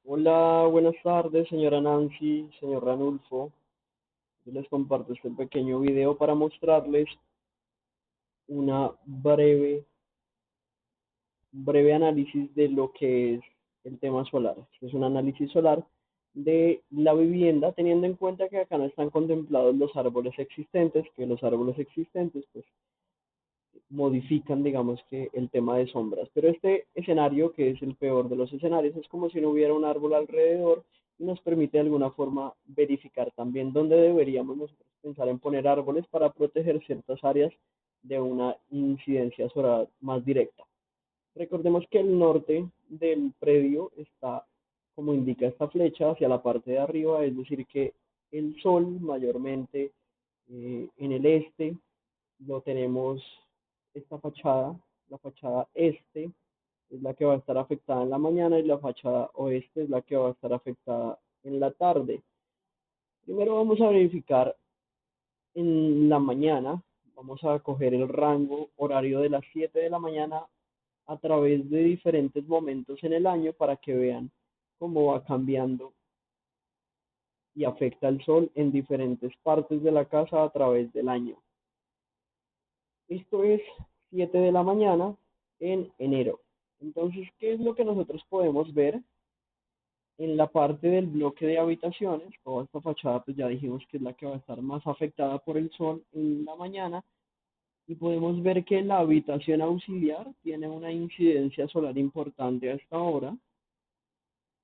Hola, buenas tardes, señora Nancy, señor Ranulfo. Yo les comparto este pequeño video para mostrarles una breve análisis de lo que es el tema solar. Este es un análisis solar de la vivienda, teniendo en cuenta que acá no están contemplados los árboles existentes, que los árboles existentes pues modifican, digamos que, el tema de sombras. Pero este escenario, que es el peor de los escenarios, es como si no hubiera un árbol alrededor y nos permite de alguna forma verificar también dónde deberíamos nosotros pensar en poner árboles para proteger ciertas áreas de una incidencia solar más directa. Recordemos que el norte del predio está, como indica esta flecha, hacia la parte de arriba, es decir, que el sol mayormente en el este lo tenemos esta fachada, la fachada este es la que va a estar afectada en la mañana y la fachada oeste es la que va a estar afectada en la tarde. Primero vamos a verificar en la mañana, vamos a coger el rango horario de las 7 de la mañana a través de diferentes momentos en el año para que vean cómo va cambiando y afecta el sol en diferentes partes de la casa a través del año. Esto es 7 de la mañana en enero. Entonces, ¿qué es lo que nosotros podemos ver en la parte del bloque de habitaciones? Toda esta fachada, pues ya dijimos que es la que va a estar más afectada por el sol en la mañana. Y podemos ver que la habitación auxiliar tiene una incidencia solar importante a esta hora,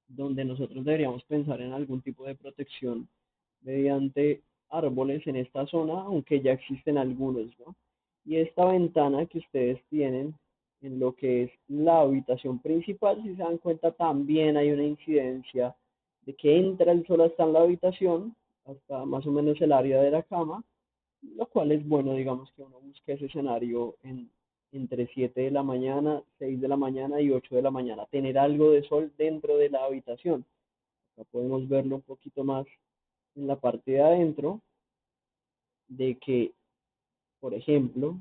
donde nosotros deberíamos pensar en algún tipo de protección mediante árboles en esta zona, aunque ya existen algunos, ¿no? Y esta ventana que ustedes tienen en lo que es la habitación principal, si se dan cuenta, también hay una incidencia de que entra el sol hasta en la habitación, hasta más o menos el área de la cama, lo cual es bueno, digamos, que uno busque ese escenario entre 7 de la mañana, 6 de la mañana y 8 de la mañana, tener algo de sol dentro de la habitación. Acá podemos verlo un poquito más en la parte de adentro, de que, por ejemplo,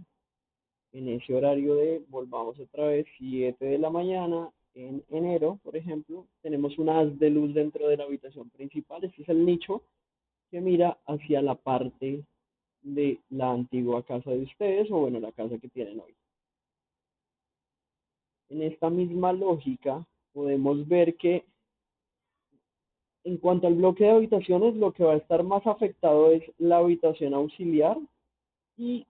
en ese horario de, volvamos otra vez, 7 de la mañana, en enero, por ejemplo, tenemos un haz de luz dentro de la habitación principal. Este es el nicho que mira hacia la parte de la antigua casa de ustedes, o bueno, la casa que tienen hoy. En esta misma lógica, podemos ver que en cuanto al bloque de habitaciones, lo que va a estar más afectado es la habitación auxiliar y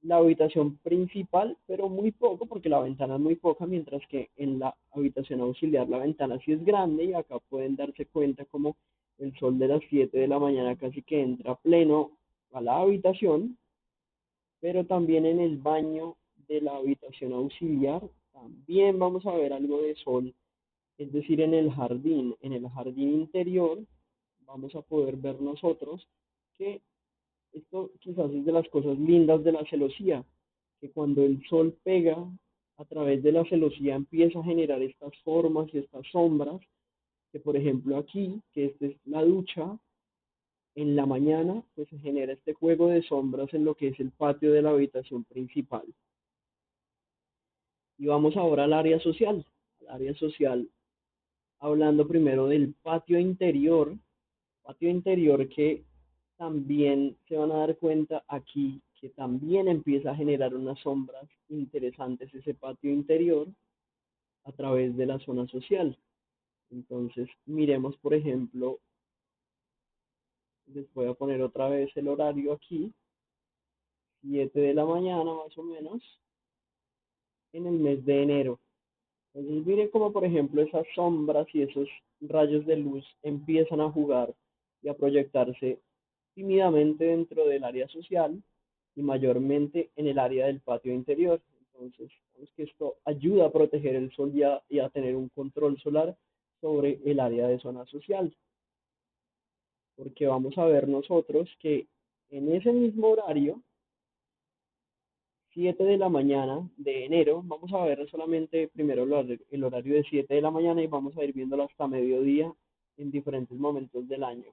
la habitación principal, pero muy poco, porque la ventana es muy poca, mientras que en la habitación auxiliar la ventana sí es grande, y acá pueden darse cuenta como el sol de las 7 de la mañana casi que entra pleno a la habitación, pero también en el baño de la habitación auxiliar también vamos a ver algo de sol, es decir, en el jardín interior vamos a poder ver nosotros que esto quizás es de las cosas lindas de la celosía, que cuando el sol pega a través de la celosía empieza a generar estas formas y estas sombras, que por ejemplo aquí, que esta es la ducha, en la mañana pues se genera este juego de sombras en lo que es el patio de la habitación principal. Y vamos ahora al área social, hablando primero del patio interior que también se van a dar cuenta aquí que también empieza a generar unas sombras interesantes ese patio interior a través de la zona social. Entonces, miremos, por ejemplo, les voy a poner otra vez el horario aquí, 7 de la mañana más o menos, en el mes de enero. Entonces, miren cómo, por ejemplo, esas sombras y esos rayos de luz empiezan a jugar y a proyectarse tímidamente dentro del área social y mayormente en el área del patio interior. Entonces, vemos que esto ayuda a proteger el sol y a tener un control solar sobre el área de zona social, porque vamos a ver nosotros que en ese mismo horario, 7 de la mañana de enero, vamos a ver solamente primero el horario de 7 de la mañana y vamos a ir viéndolo hasta mediodía en diferentes momentos del año.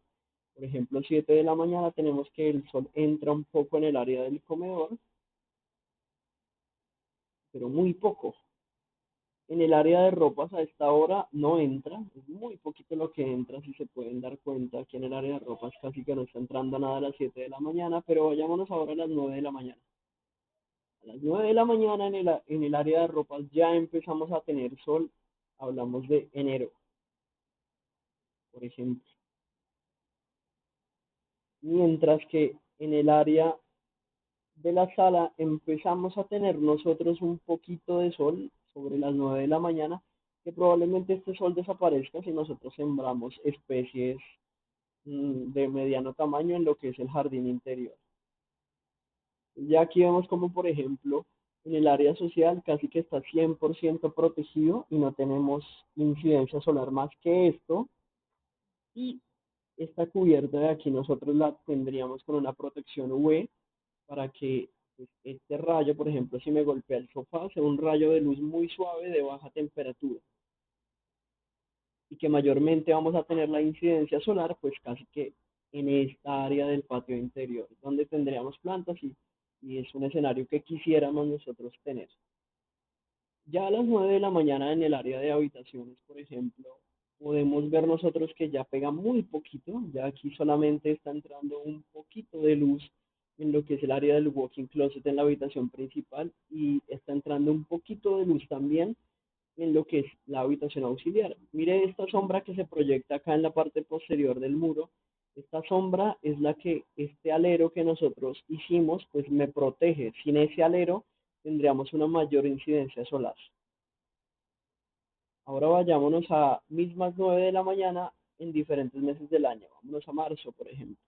Por ejemplo, 7 de la mañana tenemos que el sol entra un poco en el área del comedor, pero muy poco. En el área de ropas a esta hora no entra, es muy poquito lo que entra, si se pueden dar cuenta. Aquí en el área de ropas casi que no está entrando nada a las 7 de la mañana, pero vayámonos ahora a las 9 de la mañana. A las 9 de la mañana en el área de ropas ya empezamos a tener sol, hablamos de enero, por ejemplo. Mientras que en el área de la sala empezamos a tener nosotros un poquito de sol sobre las 9 de la mañana, que probablemente este sol desaparezca si nosotros sembramos especies de mediano tamaño en lo que es el jardín interior. Ya aquí vemos como, por ejemplo, en el área social casi que está 100% protegido y no tenemos incidencia solar más que esto. Y esta cubierta de aquí nosotros la tendríamos con una protección UV para que pues, este rayo, por ejemplo, si me golpea el sofá, sea un rayo de luz muy suave de baja temperatura y que mayormente vamos a tener la incidencia solar, pues casi que en esta área del patio interior, donde tendríamos plantas y es un escenario que quisiéramos nosotros tener. Ya a las 9 de la mañana en el área de habitaciones, por ejemplo, podemos ver nosotros que ya pega muy poquito, ya aquí solamente está entrando un poquito de luz en lo que es el área del walk-in closet en la habitación principal y está entrando un poquito de luz también en lo que es la habitación auxiliar. Mire esta sombra que se proyecta acá en la parte posterior del muro. Esta sombra es la que este alero que nosotros hicimos, pues me protege. Sin ese alero tendríamos una mayor incidencia solar. Ahora vayámonos a mismas 9 de la mañana en diferentes meses del año. Vámonos a marzo, por ejemplo.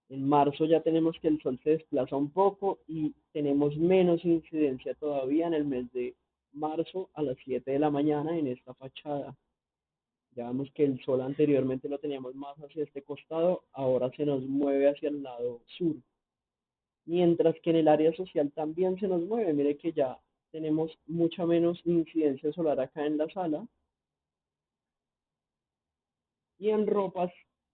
En marzo ya tenemos que el sol se desplaza un poco y tenemos menos incidencia todavía en el mes de marzo a las 7 de la mañana en esta fachada. Ya vemos que el sol anteriormente lo teníamos más hacia este costado, ahora se nos mueve hacia el lado sur. Mientras que en el área social también se nos mueve. Mire que ya tenemos mucha menos incidencia solar acá en la sala. Y en ropas,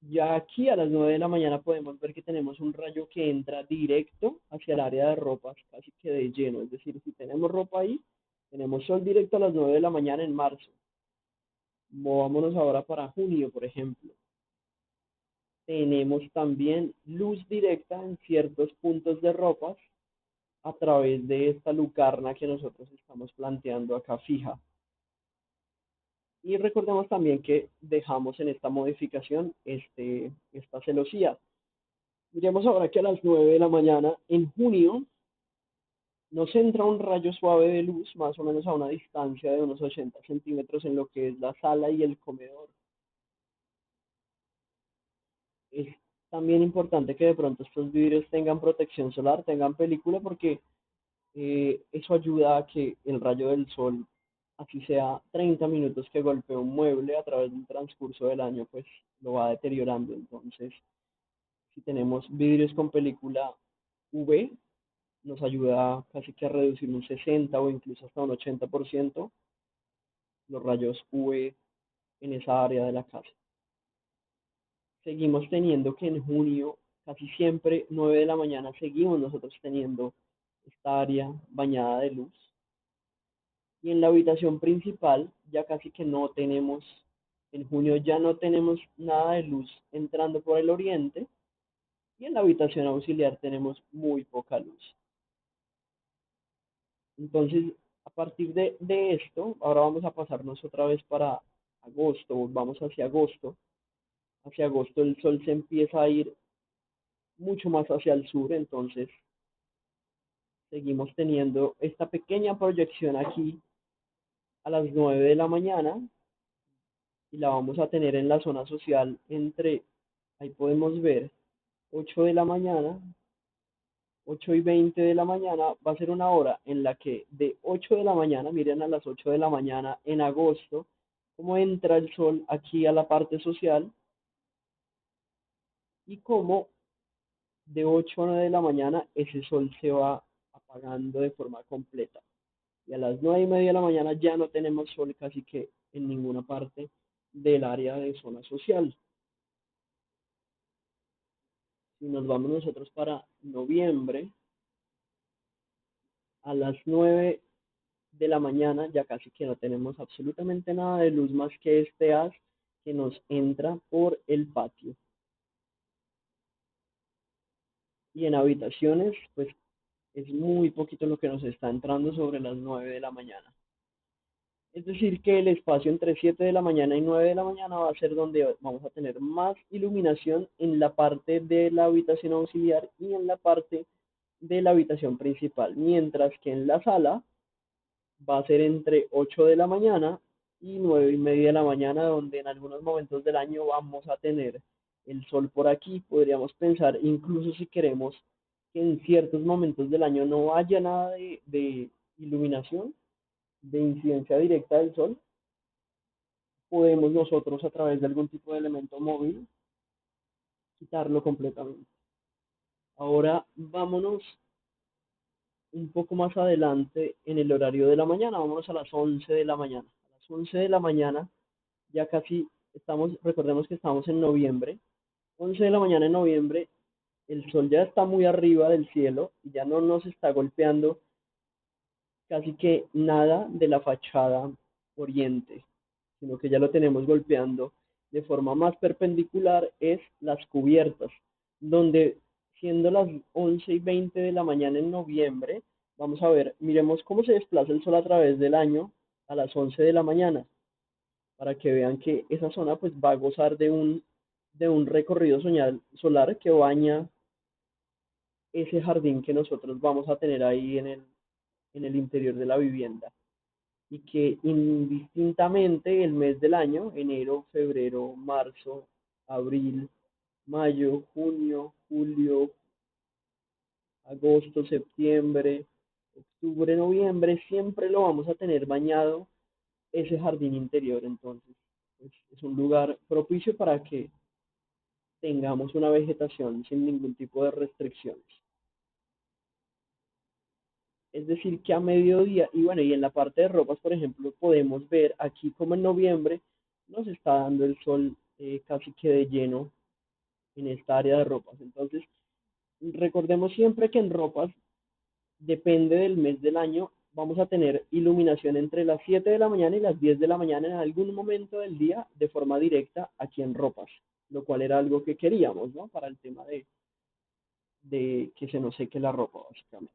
ya aquí a las 9 de la mañana podemos ver que tenemos un rayo que entra directo hacia el área de ropas, casi que de lleno. Es decir, si tenemos ropa ahí, tenemos sol directo a las 9 de la mañana en marzo. Movámonos ahora para junio, por ejemplo. Tenemos también luz directa en ciertos puntos de ropas a través de esta lucarna que nosotros estamos planteando acá fija. Y recordemos también que dejamos en esta modificación esta celosía. Miremos ahora que a las 9 de la mañana, en junio, nos entra un rayo suave de luz, más o menos a una distancia de unos 80 centímetros en lo que es la sala y el comedor. Es también importante que de pronto estos vidrios tengan protección solar, tengan película, porque eso ayuda a que el rayo del sol, así sea 30 minutos que golpee un mueble a través del transcurso del año, pues lo va deteriorando. Entonces, si tenemos vidrios con película UV, nos ayuda casi que a reducir un 60 o incluso hasta un 80% los rayos UV en esa área de la casa. Seguimos teniendo que en junio, casi siempre 9 de la mañana, seguimos nosotros teniendo esta área bañada de luz. Y en la habitación principal ya casi que no tenemos, en junio ya no tenemos nada de luz entrando por el oriente y en la habitación auxiliar tenemos muy poca luz. Entonces, a partir de esto, ahora vamos a pasarnos otra vez para agosto, vamos hacia agosto. Hacia agosto el sol se empieza a ir mucho más hacia el sur, entonces seguimos teniendo esta pequeña proyección aquí a las 9 de la mañana y la vamos a tener en la zona social entre, ahí podemos ver, 8 de la mañana, 8:20 de la mañana, va a ser una hora en la que de 8 de la mañana, miren a las 8 de la mañana en agosto, cómo entra el sol aquí a la parte social y cómo de 8 a 9 de la mañana ese sol se va apagando de forma completa. Y a las 9:30 de la mañana ya no tenemos sol casi que en ninguna parte del área de zona social. Si nos vamos nosotros para noviembre, a las 9 de la mañana ya casi que no tenemos absolutamente nada de luz más que este haz que nos entra por el patio. Y en habitaciones, pues es muy poquito lo que nos está entrando sobre las 9 de la mañana. Es decir, que el espacio entre 7 de la mañana y 9 de la mañana va a ser donde vamos a tener más iluminación en la parte de la habitación auxiliar y en la parte de la habitación principal, mientras que en la sala va a ser entre 8 de la mañana y 9 y media de la mañana, donde en algunos momentos del año vamos a tener el sol por aquí. Podríamos pensar, incluso si queremos, que en ciertos momentos del año no haya nada de iluminación, de incidencia directa del sol, podemos nosotros a través de algún tipo de elemento móvil quitarlo completamente. Ahora vámonos un poco más adelante en el horario de la mañana, vámonos a las 11 de la mañana. A las 11 de la mañana ya casi estamos, recordemos que estamos en noviembre, 11 de la mañana en noviembre, el sol ya está muy arriba del cielo y ya no nos está golpeando casi que nada de la fachada oriente, sino que ya lo tenemos golpeando de forma más perpendicular es las cubiertas, donde siendo las 11:20 de la mañana en noviembre, vamos a ver, miremos cómo se desplaza el sol a través del año a las 11 de la mañana, para que vean que esa zona pues va a gozar de un recorrido solar que baña ese jardín que nosotros vamos a tener ahí en el interior de la vivienda y que indistintamente el mes del año, enero, febrero, marzo, abril, mayo, junio, julio, agosto, septiembre, octubre, noviembre, siempre lo vamos a tener bañado ese jardín interior. Entonces, pues, es un lugar propicio para que tengamos una vegetación sin ningún tipo de restricciones. Es decir, que a mediodía, y bueno, y en la parte de ropas, por ejemplo, podemos ver aquí como en noviembre nos está dando el sol casi que de lleno en esta área de ropas. Entonces, recordemos siempre que en ropas, depende del mes del año, vamos a tener iluminación entre las 7 de la mañana y las 10 de la mañana en algún momento del día de forma directa aquí en ropas, lo cual era algo que queríamos, ¿no? Para el tema de que se nos seque la ropa, básicamente.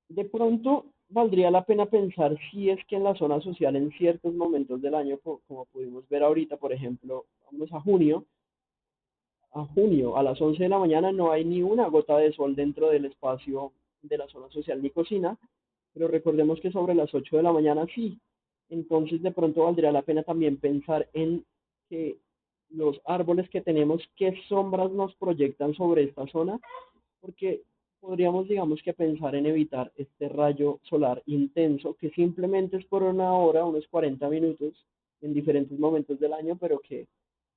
De pronto valdría la pena pensar si es que en la zona social en ciertos momentos del año, como pudimos ver ahorita, por ejemplo, vamos a junio, a las 11 de la mañana no hay ni una gota de sol dentro del espacio de la zona social ni cocina, pero recordemos que sobre las 8 de la mañana sí. Entonces de pronto valdría la pena también pensar en que los árboles que tenemos, qué sombras nos proyectan sobre esta zona, porque podríamos, digamos que pensar en evitar este rayo solar intenso, que simplemente es por una hora, unos 40 minutos, en diferentes momentos del año, pero que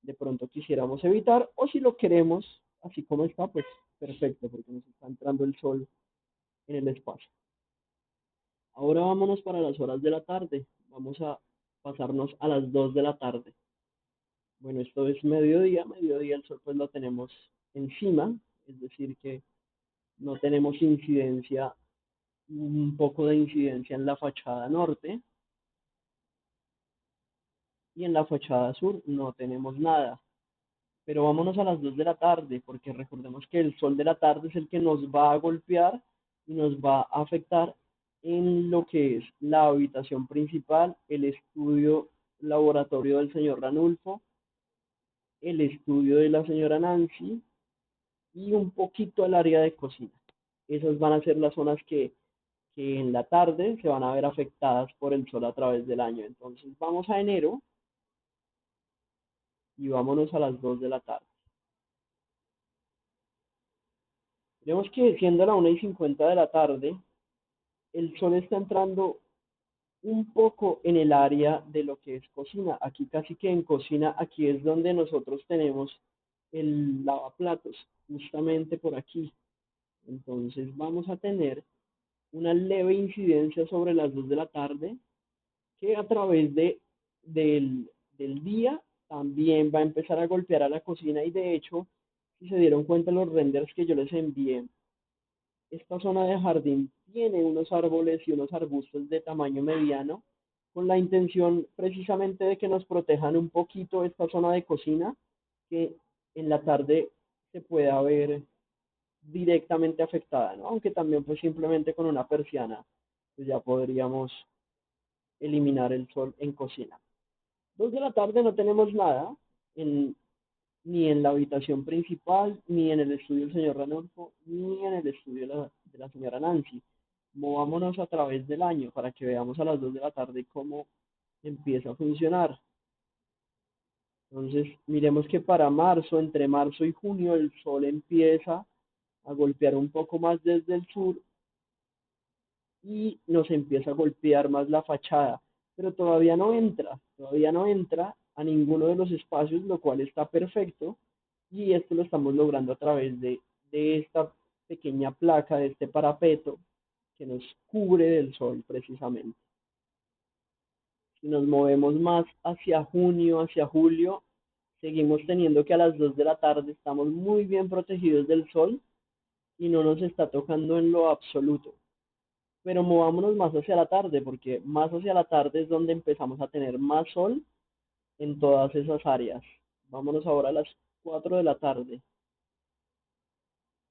de pronto quisiéramos evitar, o si lo queremos así como está, pues perfecto, porque nos está entrando el sol en el espacio. Ahora vámonos para las horas de la tarde, vamos a pasarnos a las 2 de la tarde. Bueno, esto es mediodía, mediodía el sol pues lo tenemos encima, es decir que no tenemos incidencia, un poco de incidencia en la fachada norte y en la fachada sur no tenemos nada. Pero vámonos a las 2 de la tarde, porque recordemos que el sol de la tarde es el que nos va a golpear y nos va a afectar en lo que es la habitación principal, el estudio laboratorio del señor Ranulfo, el estudio de la señora Nancy y un poquito el área de cocina. Esas van a ser las zonas que en la tarde se van a ver afectadas por el sol a través del año. Entonces vamos a enero y vámonos a las 2 de la tarde. Vemos que siendo la 1:50 de la tarde, el sol está entrando un poco en el área de lo que es cocina. Aquí casi que en cocina, aquí es donde nosotros tenemos el lavaplatos, justamente por aquí. Entonces vamos a tener una leve incidencia sobre las 2 de la tarde que a través del día también va a empezar a golpear a la cocina y de hecho, si se dieron cuenta los renders que yo les envié, esta zona de jardín tiene unos árboles y unos arbustos de tamaño mediano, con la intención precisamente de que nos protejan un poquito esta zona de cocina, que en la tarde se pueda ver directamente afectada, ¿no? Aunque también pues simplemente con una persiana pues ya podríamos eliminar el sol en cocina. 2 de la tarde no tenemos nada, en, ni en la habitación principal, ni en el estudio del señor Ranulfo, ni en el estudio de la señora Nancy. Movámonos a través del año para que veamos a las 2 de la tarde cómo empieza a funcionar. Entonces, miremos que para marzo, entre marzo y junio, el sol empieza a golpear un poco más desde el sur y nos empieza a golpear más la fachada, pero todavía no entra a ninguno de los espacios, lo cual está perfecto, y esto lo estamos logrando a través de esta pequeña placa, de este parapeto que nos cubre del sol precisamente. Si nos movemos más hacia junio, hacia julio, seguimos teniendo que a las 2 de la tarde estamos muy bien protegidos del sol y no nos está tocando en lo absoluto. Pero movámonos más hacia la tarde, porque más hacia la tarde es donde empezamos a tener más sol en todas esas áreas. Vámonos ahora a las 4 de la tarde,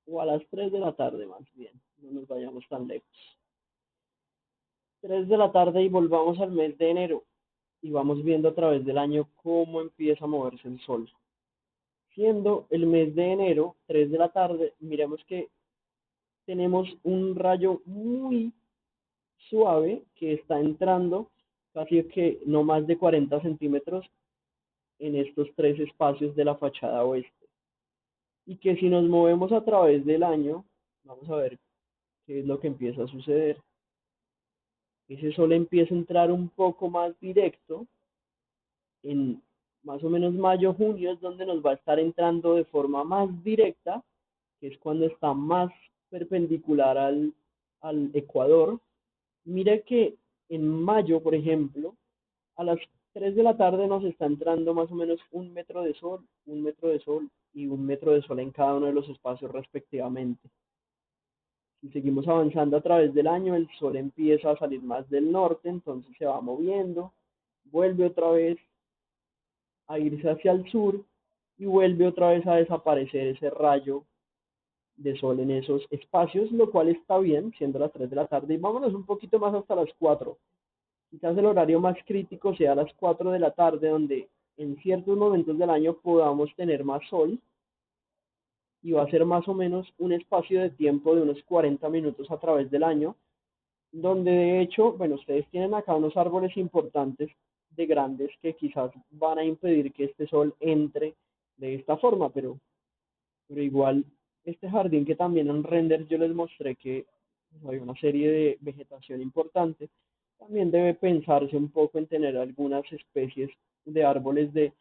o a las 3 de la tarde más bien, no nos vayamos tan lejos. 3 de la tarde y volvamos al mes de enero y vamos viendo a través del año cómo empieza a moverse el sol. Siendo el mes de enero, 3 de la tarde, miremos que tenemos un rayo muy suave que está entrando casi que no más de 40 centímetros en estos tres espacios de la fachada oeste. Y que si nos movemos a través del año, vamos a ver qué es lo que empieza a suceder. Ese sol empieza a entrar un poco más directo en más o menos mayo, junio es donde nos va a estar entrando de forma más directa, que es cuando está más perpendicular al ecuador. Mira que en mayo, por ejemplo, a las 3 de la tarde nos está entrando más o menos 1 metro de sol, 1 metro de sol y 1 metro de sol en cada uno de los espacios respectivamente. Si seguimos avanzando a través del año, el sol empieza a salir más del norte, entonces se va moviendo, vuelve otra vez a irse hacia el sur y vuelve otra vez a desaparecer ese rayo de sol en esos espacios, lo cual está bien, siendo las 3 de la tarde. Y vámonos un poquito más hasta las 4. Quizás el horario más crítico sea a las 4 de la tarde, donde en ciertos momentos del año podamos tener más sol y va a ser más o menos un espacio de tiempo de unos 40 minutos a través del año, donde de hecho, bueno, ustedes tienen acá unos árboles importantes de grandes que quizás van a impedir que este sol entre de esta forma, pero igual este jardín que también en render yo les mostré que hay una serie de vegetación importante, también debe pensarse un poco en tener algunas especies de árboles de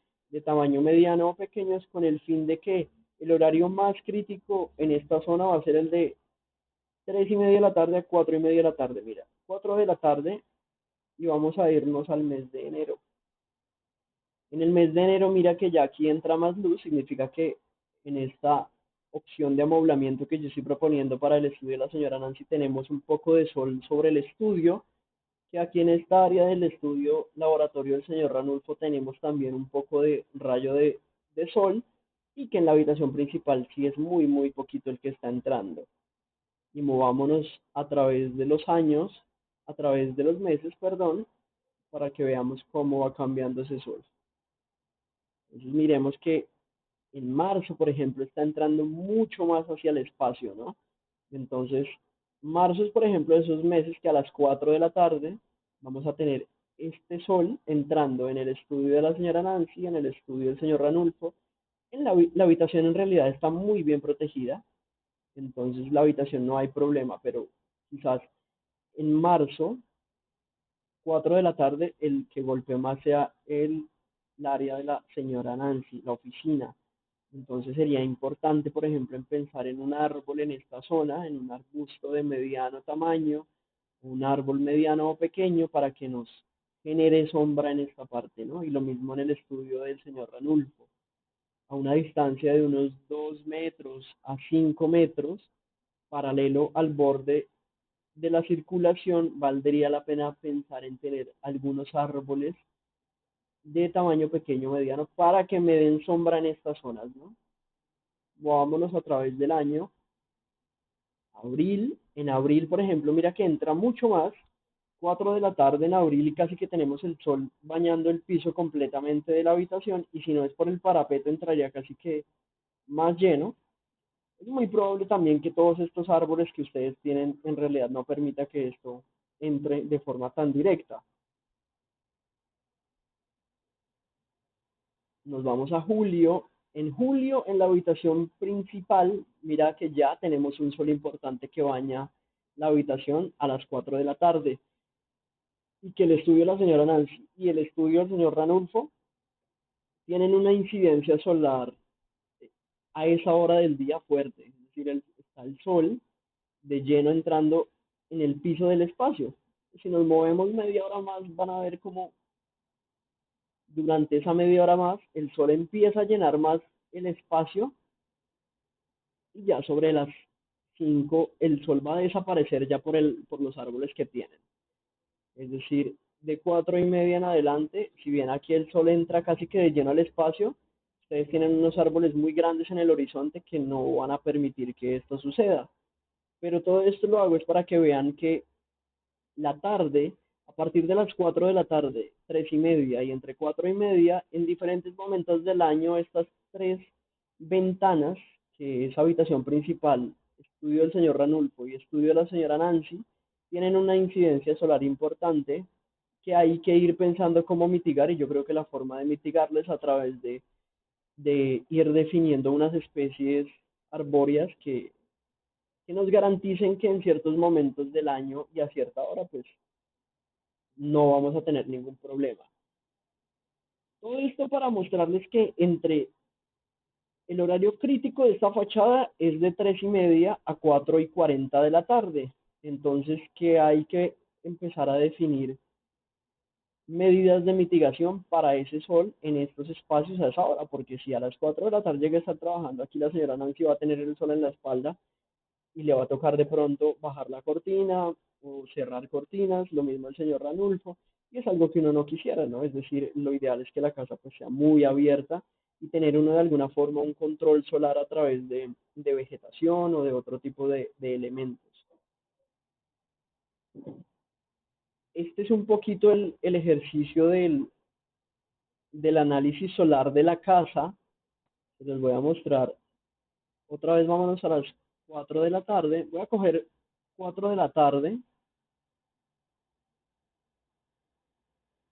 tamaño mediano o pequeños con el fin de que el horario más crítico en esta zona va a ser el de 3:30 de la tarde a 4:30 de la tarde. Mira, 4 de la tarde y vamos a irnos al mes de enero. En el mes de enero, mira que ya aquí entra más luz, significa que en esta opción de amoblamiento que yo estoy proponiendo para el estudio de la señora Nancy, tenemos un poco de sol sobre el estudio, que aquí en esta área del estudio laboratorio del señor Ranulfo tenemos también un poco de rayo de sol, y que en la habitación principal sí es muy, muy poquito el que está entrando. Y movámonos a través de los años, a través de los meses, perdón, para que veamos cómo va cambiando ese sol. Entonces miremos que en marzo, por ejemplo, está entrando mucho más hacia el espacio, ¿no? Entonces, marzo es, por ejemplo, esos meses que a las 4 de la tarde vamos a tener este sol entrando en el estudio de la señora Nancy, en el estudio del señor Ranulfo. La habitación en realidad está muy bien protegida, entonces la habitación no hay problema, pero quizás en marzo, 4 de la tarde, el que golpee más sea el área de la señora Nancy, la oficina. Entonces sería importante, por ejemplo, en pensar en un árbol en esta zona, en un arbusto de mediano tamaño, un árbol mediano o pequeño para que nos genere sombra en esta parte, ¿no? Y lo mismo en el estudio del señor Ranulfo, a una distancia de unos 2 metros a 5 metros, paralelo al borde de la circulación, valdría la pena pensar en tener algunos árboles de tamaño pequeño, mediano, para que me den sombra en estas zonas, ¿no? Movámonos a través del año. Abril, en abril, por ejemplo, mira que entra mucho más, 4 de la tarde en abril y casi que tenemos el sol bañando el piso completamente de la habitación y si no es por el parapeto entraría casi que más lleno. Es muy probable también que todos estos árboles que ustedes tienen en realidad no permita que esto entre de forma tan directa. Nos vamos a julio. En julio, en la habitación principal, mira que ya tenemos un sol importante que baña la habitación a las 4 de la tarde y que el estudio de la señora Nancy y el estudio del señor Ranulfo tienen una incidencia solar a esa hora del día fuerte. Es decir, está el sol de lleno entrando en el piso del espacio. Si nos movemos media hora más, van a ver cómo durante esa media hora más el sol empieza a llenar más el espacio y ya sobre las 5 el sol va a desaparecer ya por los árboles que tienen. Es decir, de 4:30 en adelante, si bien aquí el sol entra casi que de lleno al espacio, ustedes tienen unos árboles muy grandes en el horizonte que no van a permitir que esto suceda. Pero todo esto lo hago es para que vean que la tarde, a partir de las 4 de la tarde, 3:30 y entre 4:30, en diferentes momentos del año, estas tres ventanas, que es habitación principal, estudio del señor Ranulfo y estudio de la señora Nancy, tienen una incidencia solar importante que hay que ir pensando cómo mitigar y yo creo que la forma de mitigarlo es a través de ir definiendo unas especies arbóreas que nos garanticen que en ciertos momentos del año y a cierta hora pues no vamos a tener ningún problema. Todo esto para mostrarles que entre el horario crítico de esta fachada es de 3:30 a 4:40 de la tarde. Entonces, que hay que empezar a definir medidas de mitigación para ese sol en estos espacios a esa hora, porque si a las 4 de la tarde llega a estar trabajando aquí la señora Nancy va a tener el sol en la espalda y le va a tocar de pronto bajar la cortina o cerrar cortinas, lo mismo el señor Ranulfo, y es algo que uno no quisiera, ¿no? Es decir, lo ideal es que la casa pues sea muy abierta y tener uno de alguna forma un control solar a través de vegetación o de otro tipo de elementos. Este es un poquito el ejercicio del análisis solar de la casa. Les voy a mostrar. Otra vez vámonos a las 4 de la tarde. Voy a coger 4 de la tarde.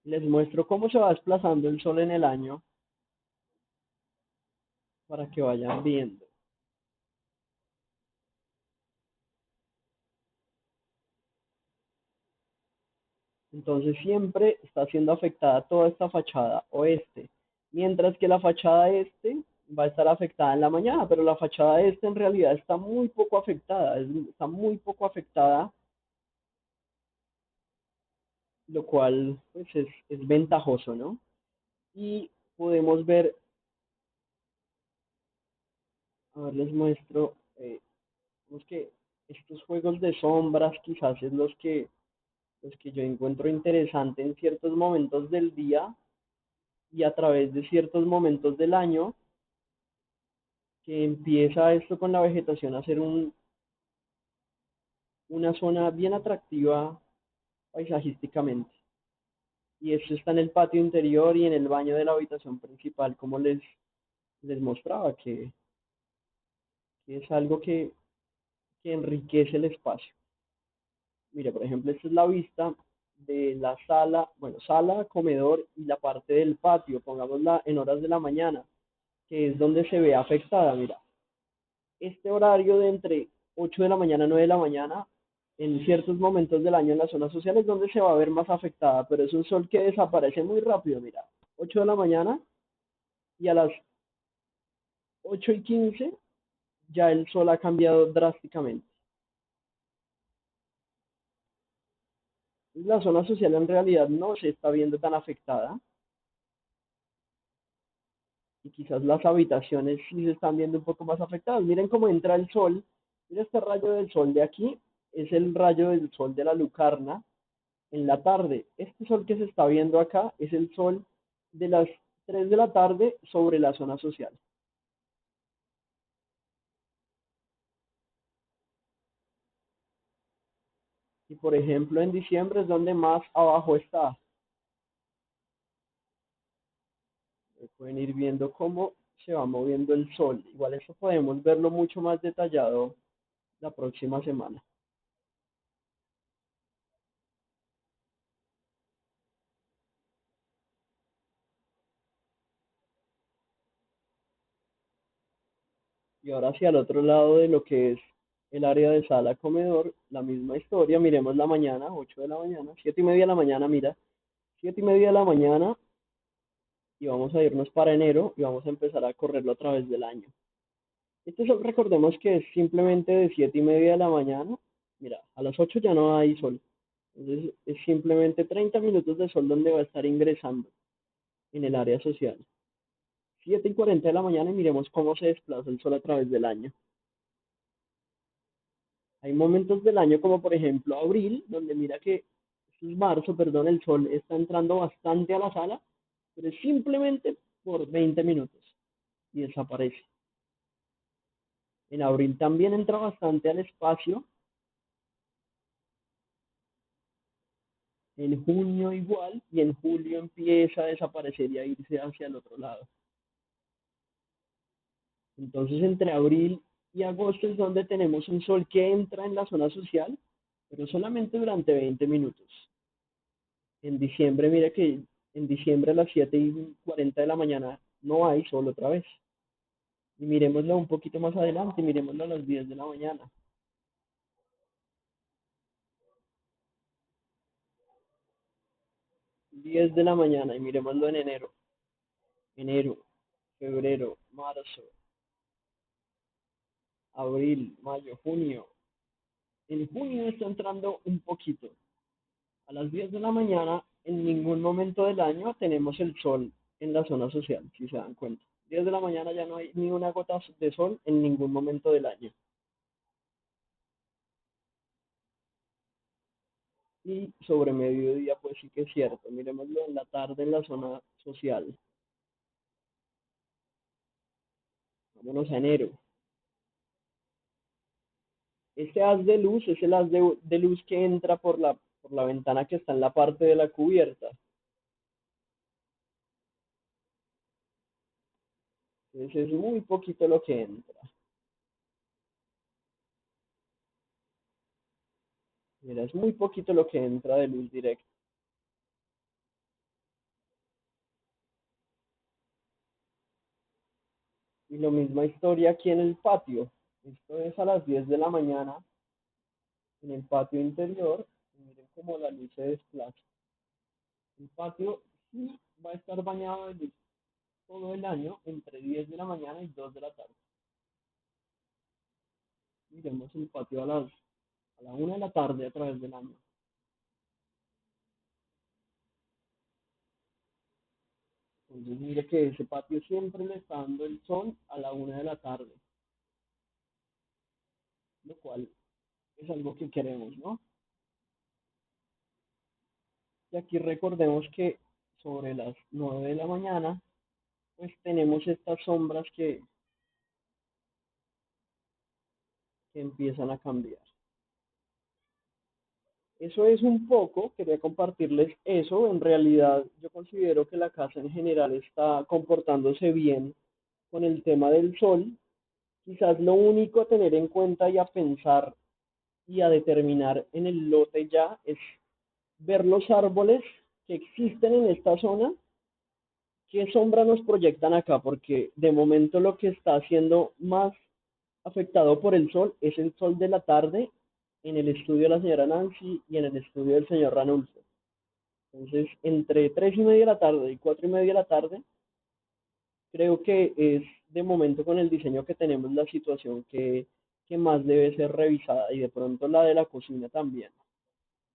Les muestro cómo se va desplazando el sol en el año para que vayan viendo. Entonces siempre está siendo afectada toda esta fachada oeste, mientras que la fachada este va a estar afectada en la mañana, pero la fachada este en realidad está muy poco afectada, está muy poco afectada, lo cual pues es ventajoso, ¿no? Y podemos ver, a ver, les muestro, que estos juegos de sombras quizás es los que yo encuentro interesante en ciertos momentos del día y a través de ciertos momentos del año, que empieza esto con la vegetación a ser una zona bien atractiva paisajísticamente. Y esto está en el patio interior y en el baño de la habitación principal, como les mostraba, que es algo que enriquece el espacio. Mire, por ejemplo, esta es la vista de la sala, bueno, sala, comedor y la parte del patio, pongámosla en horas de la mañana, que es donde se ve afectada. Mira, este horario de entre 8 de la mañana a 9 de la mañana, en ciertos momentos del año en las zonas sociales donde se va a ver más afectada, pero es un sol que desaparece muy rápido, mira, 8 de la mañana y a las 8:15 ya el sol ha cambiado drásticamente. La zona social en realidad no se está viendo tan afectada y quizás las habitaciones sí se están viendo un poco más afectadas. Miren cómo entra el sol, mira este rayo del sol de aquí es el rayo del sol de la lucarna en la tarde. Este sol que se está viendo acá es el sol de las 3 de la tarde sobre la zona social. Y por ejemplo, en diciembre es donde más abajo está. Pueden ir viendo cómo se va moviendo el sol. Igual eso podemos verlo mucho más detallado la próxima semana. Y ahora hacia el otro lado de lo que es el área de sala comedor, la misma historia. Miremos la mañana, 8 de la mañana, 7:30 de la mañana, mira, 7:30 de la mañana, y vamos a irnos para enero y vamos a empezar a correrlo a través del año. Este sol, recordemos que es simplemente de 7:30 de la mañana. Mira, a las 8 ya no hay sol. Entonces es simplemente 30 minutos de sol donde va a estar ingresando en el área social. 7:40 de la mañana y miremos cómo se desplaza el sol a través del año. Hay momentos del año como por ejemplo abril, donde mira que es marzo, perdón, el sol está entrando bastante a la sala, pero es simplemente por 20 minutos y desaparece. En abril también entra bastante al espacio, en junio igual, y en julio empieza a desaparecer y a irse hacia el otro lado. Entonces entre abril y agosto es donde tenemos un sol que entra en la zona social, pero solamente durante 20 minutos. En diciembre, mira que en diciembre a las 7:40 de la mañana no hay sol otra vez. Y miremoslo un poquito más adelante, miremoslo a las 10 de la mañana. 10 de la mañana y miremoslo en enero. Enero, febrero, marzo, abril, mayo, junio. En junio está entrando un poquito. A las 10 de la mañana, en ningún momento del año tenemos el sol en la zona social, si se dan cuenta. 10 de la mañana ya no hay ni una gota de sol en ningún momento del año. Y sobre mediodía, pues sí que es cierto. Miremoslo en la tarde en la zona social. Vámonos a enero. Este haz de luz es el haz de luz que entra por la ventana que está en la parte de la cubierta. Entonces es muy poquito lo que entra. Mira, es muy poquito lo que entra de luz directa. Y lo misma historia aquí en el patio. Esto es a las 10 de la mañana en el patio interior. Y miren cómo la luz se desplaza. El patio sí va a estar bañado de luz todo el año entre 10 de la mañana y 2 de la tarde. Miremos el patio a la 1 de la tarde a través del año. Entonces mire que ese patio siempre le está dando el sol a la 1 de la tarde, lo cual es algo que queremos, ¿no? Y aquí recordemos que sobre las 9 de la mañana, pues tenemos estas sombras que empiezan a cambiar. Eso es un poco, quería compartirles eso. En realidad, yo considero que la casa en general está comportándose bien con el tema del sol. Quizás lo único a tener en cuenta y a pensar y a determinar en el lote ya es ver los árboles que existen en esta zona, qué sombra nos proyectan acá, porque de momento lo que está siendo más afectado por el sol es el sol de la tarde en el estudio de la señora Nancy y en el estudio del señor Ranulfo. Entonces, entre 3:30 de la tarde y 4:30 de la tarde, creo que es de momento con el diseño que tenemos la situación que más debe ser revisada y de pronto la de la cocina también.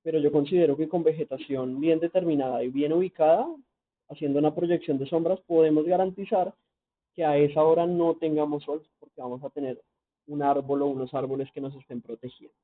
Pero yo considero que con vegetación bien determinada y bien ubicada, haciendo una proyección de sombras, podemos garantizar que a esa hora no tengamos sol porque vamos a tener un árbol o unos árboles que nos estén protegiendo.